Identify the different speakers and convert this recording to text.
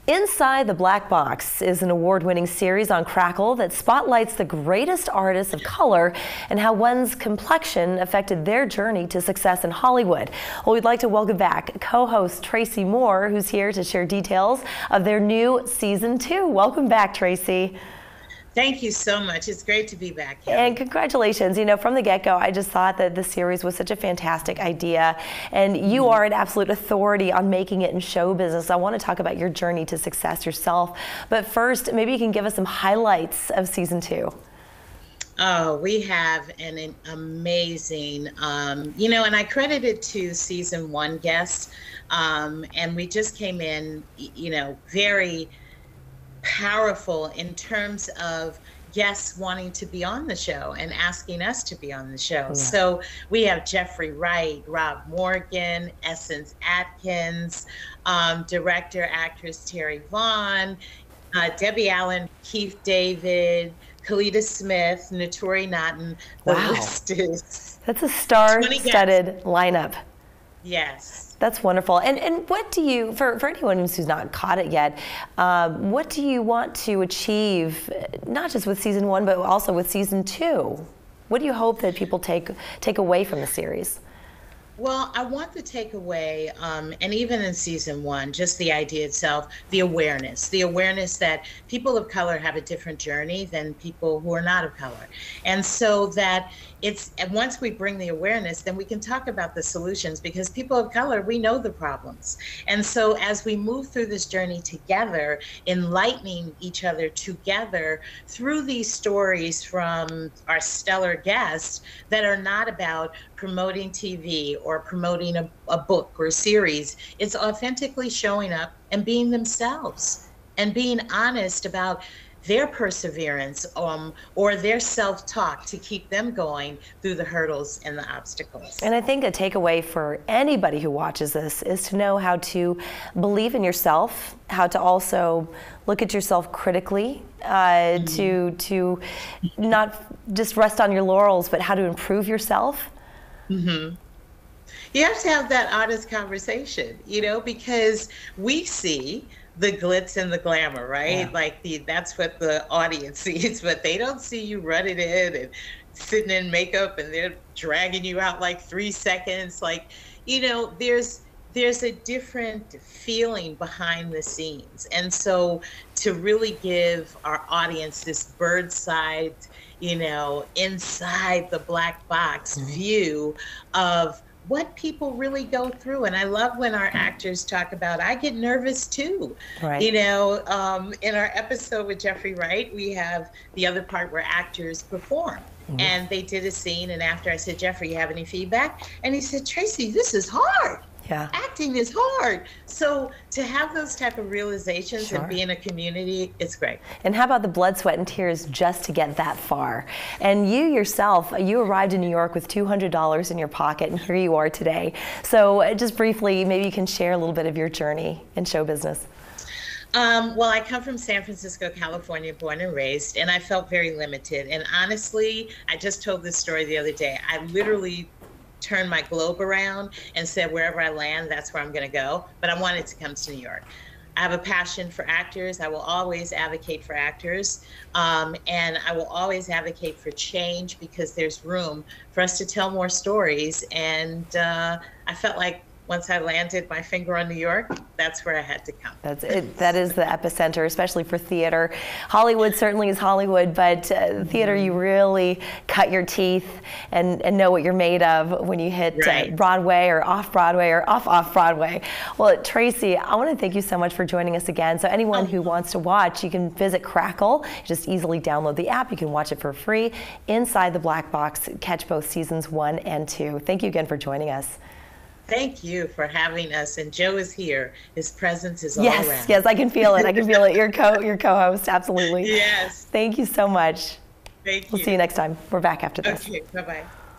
Speaker 1: Inside the Black Box is an award-winning series on Crackle that spotlights the greatest artists of color and how one's complexion affected their journey to success in Hollywood. Well, we'd like to welcome back co-host Tracey Moore, who's here to share details of their new season 2. Welcome back, Tracey.
Speaker 2: Thank you so much. It's great to be back here.
Speaker 1: And congratulations. You know, from the get-go, I just thought that the series was such a fantastic idea. And you are an absolute authority on making it in show business. I want to talk about your journey to success yourself. But first, maybe you can give us some highlights of season 2.
Speaker 2: Oh, we have an amazing, you know, and I credit it to season 1 guests. And we just came in, you know, very powerful in terms of guests wanting to be on the show and asking us to be on the show. Yeah. So we have Jeffrey Wright, Rob Morgan, Essence Atkins, director, actress Terry Vaughn, Debbie Allen, Keith David, Kalita Smith, Notori Naughton. The list is...
Speaker 1: That's a star-studded lineup.
Speaker 2: Yes.
Speaker 1: That's wonderful. And what do you, for anyone who's not caught it yet, what do you want to achieve, not just with season 1, but also with season 2? What do you hope that people take away from the series?
Speaker 2: Well, I want the takeaway, and even in season 1, just the idea itself, the awareness that people of color have a different journey than people who are not of color. And so that and once we bring the awareness, then we can talk about the solutions, because people of color, we know the problems. And so as we move through this journey together, enlightening each other together through these stories from our stellar guests that are not about promoting TV or promoting a book or a series, it's authentically showing up and being themselves and being honest about their perseverance or their self-talk to keep them going through the hurdles and the obstacles.
Speaker 1: And I think a takeaway for anybody who watches this is to know how to believe in yourself, how to also look at yourself critically, to not just rest on your laurels, but how to improve yourself.
Speaker 2: Mm-hmm. You have to have that honest conversation, you know, because we see the glitz and the glamour, right? Yeah. Like that's what the audience sees, but they don't see you running in and sitting in makeup and they're dragging you out like 3 seconds. Like, you know, there's a different feeling behind the scenes. And so to really give our audience this bird's eye, you know, inside the black box view of what people really go through. And I love when our actors talk about, I get nervous too. Right. You know, in our episode with Jeffrey Wright, we have the other part where actors perform. And they did a scene, and after I said, Jeffrey, you have any feedback? And he said, Tracey, this is hard. Yeah. Acting is hard. So to have those type of realizations and be in a community, it's great.
Speaker 1: And how about the blood, sweat, and tears just to get that far? And you yourself, you arrived in New York with $200 in your pocket, and here you are today. So just briefly, maybe you can share a little bit of your journey in show business.
Speaker 2: Well, I come from San Francisco, California, born and raised, and I felt very limited. And honestly, I just told this story the other day. I literally turned my globe around and said, wherever I land, that's where I'm going to go. But I wanted to come to New York. I have a passion for actors. I will always advocate for actors. And I will always advocate for change, because there's room for us to tell more stories. And I felt like once I landed my finger on New York, that's where I had to come.
Speaker 1: That's it. That is the epicenter, especially for theater. Hollywood certainly is Hollywood, but theater, you really cut your teeth and know what you're made of when you hit Broadway or off-Broadway or off-Broadway. Well, Tracey, I want to thank you so much for joining us again. So anyone who wants to watch, you can visit Crackle. You just easily download the app. You can watch it for free. Inside the Black Box, catch both seasons 1 and 2. Thank you again for joining us.
Speaker 2: Thank you for having us. And Joe is here. His presence is all around.
Speaker 1: Yes, I can feel it. I can feel it. Your co-host, absolutely.
Speaker 2: Yes.
Speaker 1: Thank you so much.
Speaker 2: Thank you.
Speaker 1: We'll see you next time. We're back after this.
Speaker 2: Okay, bye-bye.